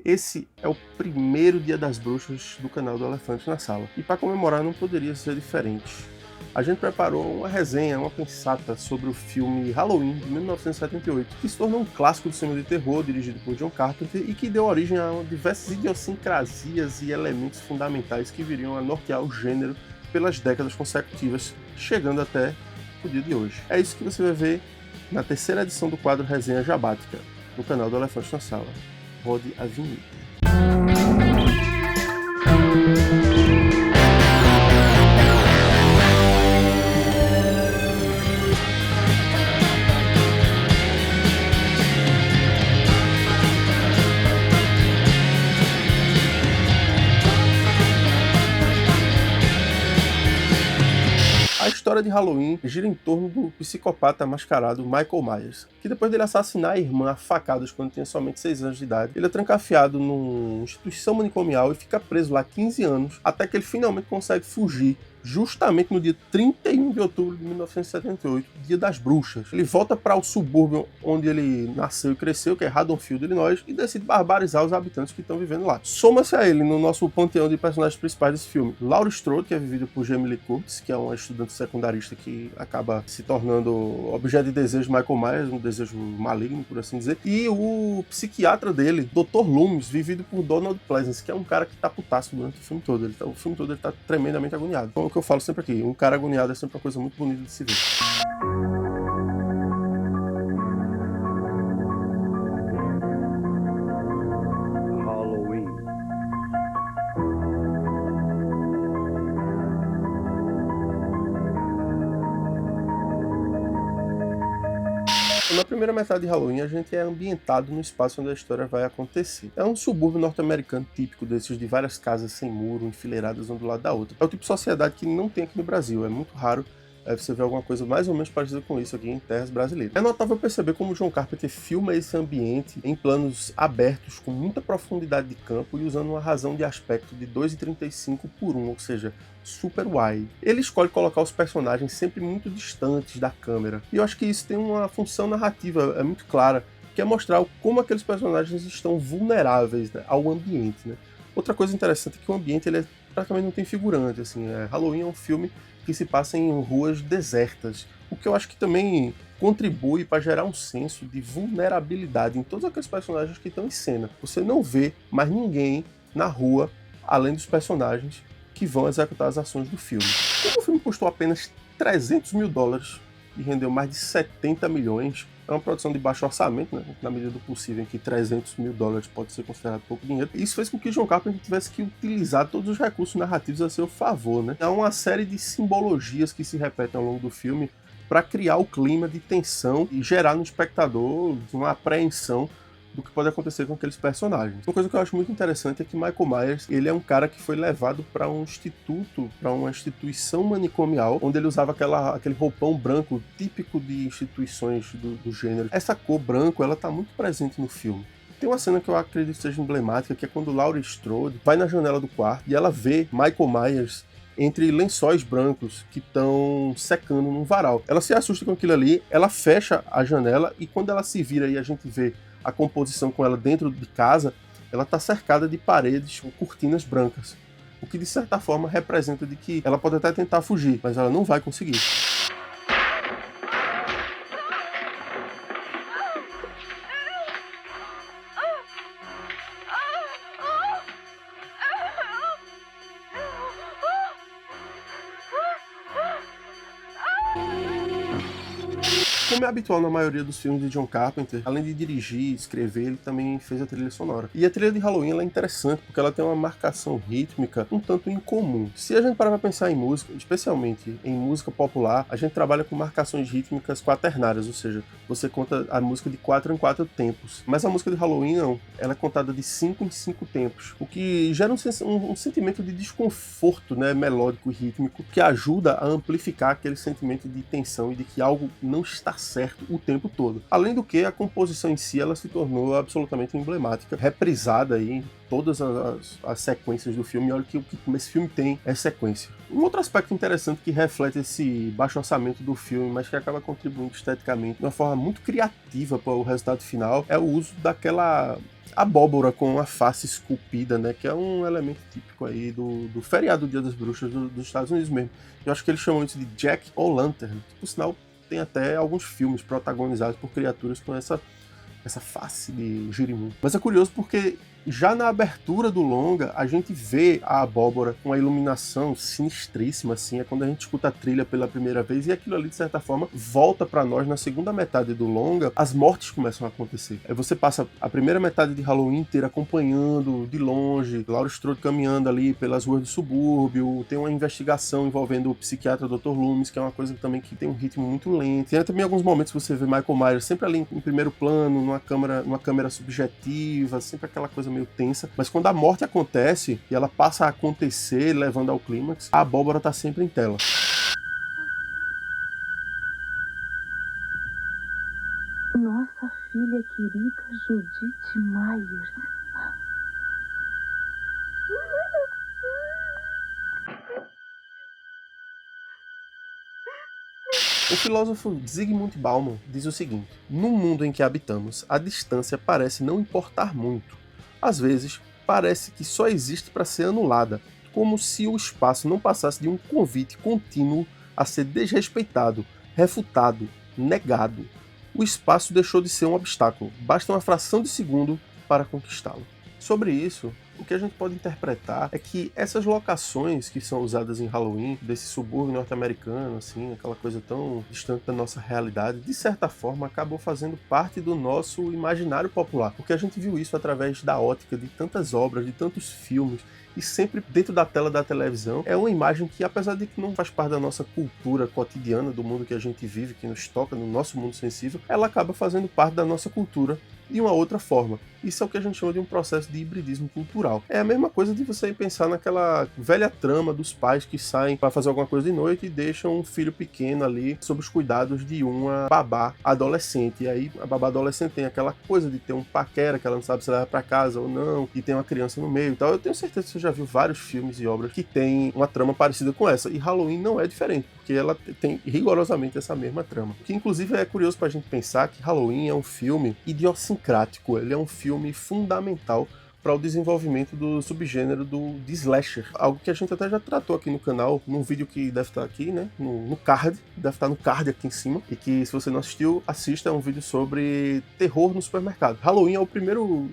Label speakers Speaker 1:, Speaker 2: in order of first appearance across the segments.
Speaker 1: Esse é o primeiro Dia das Bruxas do canal do Elefante na Sala, e para comemorar não poderia ser diferente. A gente preparou uma resenha, uma pensata sobre o filme Halloween de 1978, que se tornou um clássico do cinema de terror dirigido por John Carpenter e que deu origem a diversas idiosincrasias e elementos fundamentais que viriam a nortear o gênero pelas décadas consecutivas, chegando até o dia de hoje. É isso que você vai ver na terceira edição do quadro Resenha Jabática, no canal do Elefante na Sala. Rode a vinheta. A história de Halloween gira em torno do psicopata mascarado Michael Myers, que depois dele assassinar a irmã a facadas quando tinha somente 6 anos de idade, ele é trancafiado numa instituição manicomial e fica preso lá 15 anos, até que ele finalmente consegue fugir, justamente no dia 31 de outubro de 1978, dia das bruxas. Ele volta para o subúrbio onde ele nasceu e cresceu, que é Haddonfield, Illinois, e decide barbarizar os habitantes que estão vivendo lá. Soma-se a ele, no nosso panteão de personagens principais desse filme, Laurie Strode, que é vivida por Jamie Lee Curtis, que é uma estudante secundarista que acaba se tornando objeto de desejo de Michael Myers, um desejo maligno, por assim dizer, e o psiquiatra dele, Dr. Loomis, vivido por Donald Pleasence, que é um cara que tá putaço durante o filme todo. O filme todo ele tá tremendamente agoniado. Então, o que eu falo sempre aqui, um cara agoniado é sempre uma coisa muito bonita de se ver.
Speaker 2: Halloween.
Speaker 1: Na primeira metade de Halloween, a gente é ambientado no espaço onde a história vai acontecer. É um subúrbio norte-americano típico desses de várias casas sem muro, enfileiradas uma do lado da outra. É o tipo de sociedade que não tem aqui no Brasil, é muito raro você ver alguma coisa mais ou menos parecida com isso aqui em terras brasileiras. É notável perceber como John Carpenter filma esse ambiente em planos abertos, com muita profundidade de campo e usando uma razão de aspecto de 2,35 por 1, ou seja, super wide. Ele escolhe colocar os personagens sempre muito distantes da câmera, e eu acho que isso tem uma função narrativa muito clara, que é mostrar como aqueles personagens estão vulneráveis, né, ao ambiente. Né? Outra coisa interessante é que o ambiente ele praticamente não tem figurante. Assim, Halloween é um filme que se passa em ruas desertas, o que eu acho que também contribui para gerar um senso de vulnerabilidade em todos aqueles personagens que estão em cena. Você não vê mais ninguém na rua, além dos personagens que vão executar as ações do filme. Como o filme custou apenas $300 mil e rendeu mais de 70 milhões, é uma produção de baixo orçamento, né? Na medida do possível, em que $300 mil pode ser considerado pouco dinheiro. Isso fez com que John Carpenter tivesse que utilizar todos os recursos narrativos a seu favor. Né? Há uma série de simbologias que se repetem ao longo do filme para criar o clima de tensão e gerar no espectador uma apreensão do que pode acontecer com aqueles personagens. Uma coisa que eu acho muito interessante é que Michael Myers, ele é um cara que foi levado para um instituto, para uma instituição manicomial, onde ele usava aquele roupão branco típico de instituições do gênero. Essa cor branco, ela tá muito presente no filme. Tem uma cena que eu acredito seja emblemática, que é quando Laurie Strode vai na janela do quarto e ela vê Michael Myers entre lençóis brancos que estão secando num varal. Ela se assusta com aquilo ali, ela fecha a janela e quando ela se vira e a gente vê a composição com ela dentro de casa, ela está cercada de paredes com cortinas brancas, o que de certa forma representa de que ela pode até tentar fugir, mas ela não vai conseguir. Como é habitual na maioria dos filmes de John Carpenter, além de dirigir e escrever, ele também fez a trilha sonora. E a trilha de Halloween ela é interessante porque ela tem uma marcação rítmica um tanto incomum. Se a gente parar para pensar em música, especialmente em música popular, a gente trabalha com marcações rítmicas quaternárias, ou seja, você conta a música de 4 em 4 tempos. Mas a música de Halloween não, ela é contada de 5 em 5 tempos, o que gera um sentimento de desconforto, né, melódico e rítmico, que ajuda a amplificar aquele sentimento de tensão e de que algo não está certo o tempo todo. Além do que, a composição em si ela se tornou absolutamente emblemática, reprisada aí em todas as sequências do filme. Olha que o que esse filme tem é sequência. Um outro aspecto interessante que reflete esse baixo orçamento do filme, mas que acaba contribuindo esteticamente de uma forma muito criativa para o resultado final, é o uso daquela abóbora com a face esculpida, né, que é um elemento típico aí do feriado do Dia das Bruxas dos Estados Unidos mesmo. Eu acho que eles chamam isso de Jack-o'-lantern, que por sinal tem até alguns filmes protagonizados por criaturas com essa face de girimum. Mas é curioso porque já na abertura do longa, a gente vê a abóbora com a iluminação sinistríssima, assim, é quando a gente escuta a trilha pela primeira vez, e aquilo ali, de certa forma, volta pra nós na segunda metade do longa, as mortes começam a acontecer. Aí você passa a primeira metade de Halloween inteira acompanhando de longe, Laurie Strode caminhando ali pelas ruas do subúrbio, tem uma investigação envolvendo o psiquiatra Dr. Loomis, que é uma coisa também que tem um ritmo muito lento. Tem também alguns momentos que você vê Michael Myers sempre ali em primeiro plano, numa câmera subjetiva, sempre aquela coisa meio tensa, mas quando a morte acontece e ela passa a acontecer, levando ao clímax, a abóbora tá sempre em tela.
Speaker 3: Nossa filha querida Judith Myers.
Speaker 1: O filósofo Zygmunt Bauman diz o seguinte: num mundo em que habitamos, a distância parece não importar muito. Às vezes, parece que só existe para ser anulada, como se o espaço não passasse de um convite contínuo a ser desrespeitado, refutado, negado. O espaço deixou de ser um obstáculo, basta uma fração de segundo para conquistá-lo. Sobre isso, o que a gente pode interpretar é que essas locações que são usadas em Halloween, desse subúrbio norte-americano, assim, aquela coisa tão distante da nossa realidade, de certa forma acabou fazendo parte do nosso imaginário popular, porque a gente viu isso através da ótica de tantas obras, de tantos filmes, e sempre dentro da tela da televisão é uma imagem que, apesar de que não faz parte da nossa cultura cotidiana, do mundo que a gente vive, que nos toca, no nosso mundo sensível, ela acaba fazendo parte da nossa cultura de uma outra forma. Isso é o que a gente chama de um processo de hibridismo cultural. É a mesma coisa de você pensar naquela velha trama dos pais que saem para fazer alguma coisa de noite e deixam um filho pequeno ali sob os cuidados de uma babá adolescente. E aí a babá adolescente tem aquela coisa de ter um paquera que ela não sabe se leva para casa ou não, e tem uma criança no meio e tal. Eu tenho certeza que você já viu vários filmes e obras que tem uma trama parecida com essa. E Halloween não é diferente, porque ela tem rigorosamente essa mesma trama. O que inclusive é curioso pra gente pensar que Halloween é um filme idiosincrático, ele é um filme fundamental para o desenvolvimento do subgênero de slasher. Algo que a gente até já tratou aqui no canal, num vídeo que deve estar aqui, né, no card, deve estar no card aqui em cima, e que se você não assistiu, assista, é um vídeo sobre terror no supermercado. Halloween é o primeiro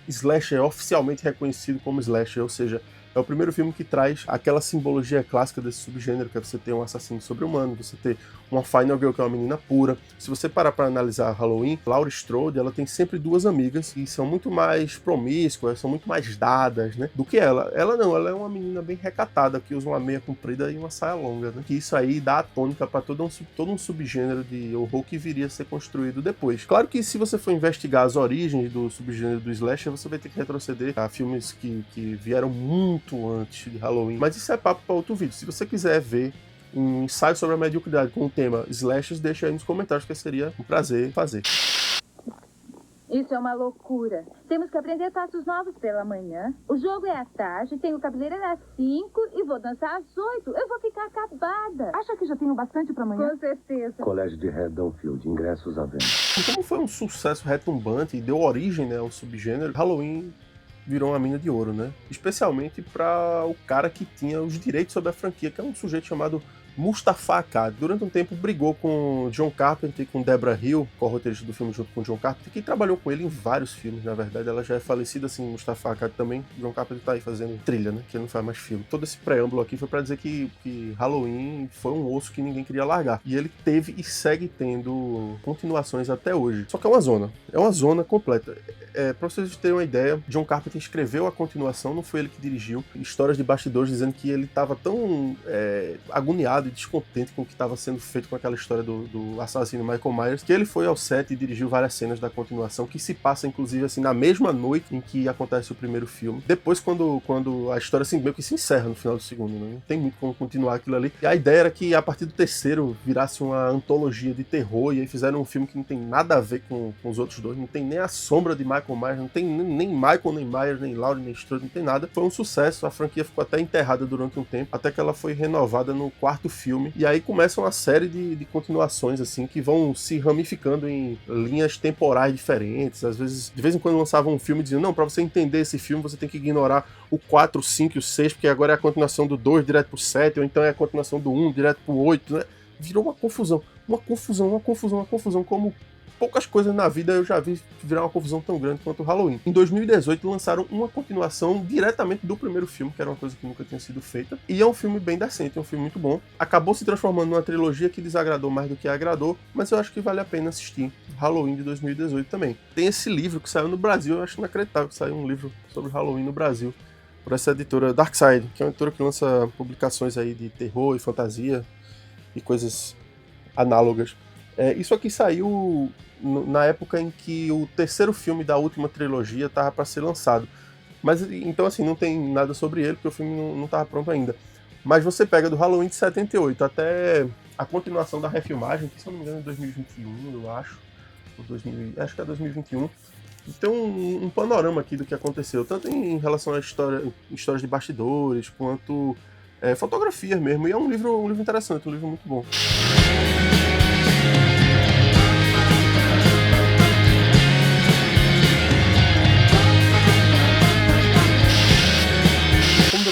Speaker 1: slasher oficialmente reconhecido como slasher, ou seja, é o primeiro filme que traz aquela simbologia clássica desse subgênero, que é você ter um assassino sobre-humano, você ter uma Final Girl, que é uma menina pura. Se você parar para analisar Halloween, Laurie Strode, ela tem sempre duas amigas que são muito mais promíscuas, são muito mais dadas, né, do que ela. Ela não, ela é uma menina bem recatada, que usa uma meia comprida e uma saia longa, né, que isso aí dá a tônica para todo um subgênero de horror que viria a ser construído depois. Claro que se você for investigar as origens do subgênero do slasher, você vai ter que retroceder a filmes que vieram muito antes de Halloween, mas isso é papo para outro vídeo. Se você quiser ver um ensaio sobre a mediocridade com o tema slashers, deixa aí nos comentários, que seria um prazer fazer.
Speaker 3: Isso é uma loucura. Temos que aprender passos novos pela manhã. O jogo é à tarde, tenho cabeleireiro às 5 e vou dançar às 8. Eu vou ficar acabada. Acha que já tenho bastante para amanhã? Com certeza.
Speaker 2: Colégio de Haddonfield, ingressos à venda.
Speaker 1: E como foi um sucesso retumbante e deu origem, né, ao subgênero, Halloween virou uma mina de ouro, né? Especialmente para o cara que tinha os direitos sobre a franquia, que é um sujeito chamado Mustafa Akkad. Durante um tempo brigou com John Carpenter e com Deborah Hill, co-roteirista do filme junto com John Carpenter, que trabalhou com ele em vários filmes, na verdade. Ela já é falecida, assim, Mustafa Akkad também. John Carpenter tá aí fazendo trilha, né? Que ele não faz mais filme. Todo esse preâmbulo aqui foi para dizer que Halloween foi um osso que ninguém queria largar. E ele teve e segue tendo continuações até hoje. Só que é uma zona. É uma zona completa. Pra vocês terem uma ideia, John Carpenter escreveu a continuação, não foi ele que dirigiu. Histórias de bastidores dizendo que ele estava tão agoniado e descontente com o que estava sendo feito com aquela história do assassino Michael Myers, que ele foi ao set e dirigiu várias cenas da continuação, que se passa, inclusive, assim, na mesma noite em que acontece o primeiro filme. Depois, quando a história, assim, meio que se encerra no final do segundo, né? Não tem muito como continuar aquilo ali. E a ideia era que, a partir do terceiro, virasse uma antologia de terror, e aí fizeram um filme que não tem nada a ver com os outros dois, não tem nem a sombra de Michael Myers, não tem nem Michael, nem Myers, nem Laurie, nem Strode, não tem nada. Foi um sucesso, a franquia ficou até enterrada durante um tempo, até que ela foi renovada no quarto filme, e aí começa uma série de continuações, assim, que vão se ramificando em linhas temporais diferentes. Às vezes, de vez em quando lançavam um filme e diziam, não, pra você entender esse filme, você tem que ignorar o 4, o 5 e o 6, porque agora é a continuação do 2 direto pro 7, ou então é a continuação do 1 direto pro 8, né? Virou uma confusão, como poucas coisas na vida eu já vi virar uma confusão tão grande quanto o Halloween. Em 2018 lançaram uma continuação diretamente do primeiro filme, que era uma coisa que nunca tinha sido feita, e é um filme bem decente, é um filme muito bom. Acabou se transformando numa trilogia que desagradou mais do que agradou, mas eu acho que vale a pena assistir. Halloween de 2018 também. Tem esse livro que saiu no Brasil, eu acho inacreditável que saiu um livro sobre Halloween no Brasil, por essa editora Darkside, que é uma editora que lança publicações aí de terror e fantasia e coisas análogas. Isso aqui saiu na época em que o terceiro filme da última trilogia estava para ser lançado. Mas então assim, não tem nada sobre ele, porque o filme não estava pronto ainda. Mas você pega do Halloween de 78 até a continuação da refilmagem, que se eu não me engano é 2021, eu acho. Acho que é 2021. Tem um panorama aqui do que aconteceu, tanto em relação a histórias de bastidores, quanto fotografias mesmo. E é um livro interessante, um livro muito bom.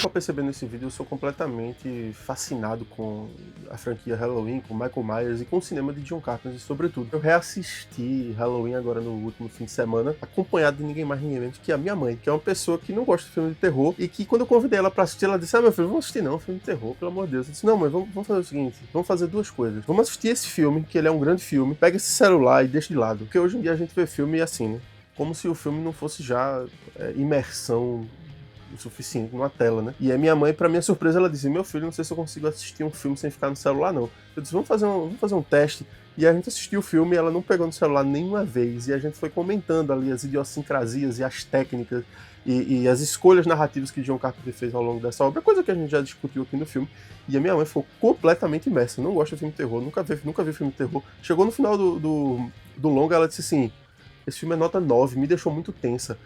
Speaker 1: Pra perceber nesse vídeo, eu sou completamente fascinado com a franquia Halloween, com Michael Myers e com o cinema de John Carpenter, sobretudo. Eu reassisti Halloween agora no último fim de semana, acompanhado de ninguém mais ninguém menos que a minha mãe, que é uma pessoa que não gosta de filme de terror, e que quando eu convidei ela pra assistir, ela disse, meu filho, vamos assistir não, filme de terror, pelo amor de Deus. Eu disse, não, mãe, vamos fazer o seguinte, vamos fazer duas coisas. Vamos assistir esse filme, que ele é um grande filme, pega esse celular e deixa de lado, porque hoje em dia a gente vê filme assim, né? Como se o filme não fosse já imersão o suficiente numa tela, né? E a minha mãe, pra minha surpresa, ela disse, meu filho, não sei se eu consigo assistir um filme sem ficar no celular, não. Eu disse, vamos fazer um teste. E a gente assistiu o filme e ela não pegou no celular nenhuma vez. E a gente foi comentando ali as idiosincrasias e as técnicas e as escolhas narrativas que John Carpenter fez ao longo dessa obra, coisa que a gente já discutiu aqui no filme. E a minha mãe ficou completamente imersa. Não gosta de filme de terror, nunca vi filme de terror. Chegou no final do longa, ela disse assim, esse filme é nota 9, me deixou muito tensa.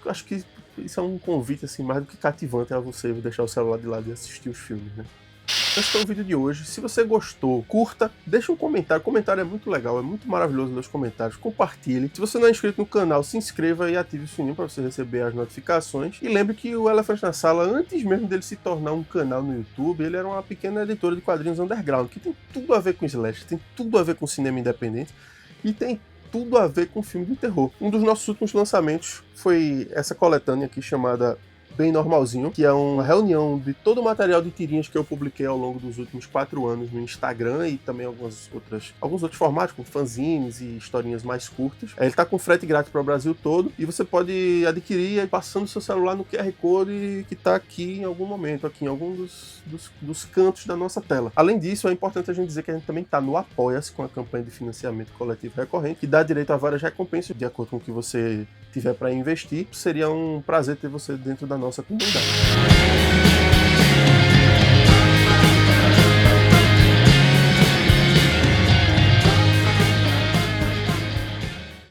Speaker 1: Eu acho que isso é um convite assim, mais do que cativante a você deixar o celular de lado e assistir os filmes, né? Esse foi o vídeo de hoje. Se você gostou, curta, deixa um comentário. O comentário é muito legal, é muito maravilhoso ler os comentários. Compartilhe. Se você não é inscrito no canal, se inscreva e ative o sininho para você receber as notificações. E lembre que o Elefante na Sala, antes mesmo dele se tornar um canal no YouTube, ele era uma pequena editora de quadrinhos underground, que tem tudo a ver com slash, tem tudo a ver com cinema independente e tem tudo a ver com filme de terror. Um dos nossos últimos lançamentos foi essa coletânea aqui chamada Bem Normalzinho, que é uma reunião de todo o material de tirinhas que eu publiquei ao longo dos últimos 4 anos no Instagram e também alguns outros formatos, como fanzines e historinhas mais curtas. Ele tá com frete grátis para o Brasil todo e você pode adquirir passando seu celular no QR Code que tá aqui em algum momento, aqui em algum dos cantos da nossa tela. Além disso, é importante a gente dizer que a gente também tá no Apoia-se com a campanha de financiamento coletivo recorrente, que dá direito a várias recompensas de acordo com o que você tiver para investir. Seria um prazer ter você dentro da nossa comunidade.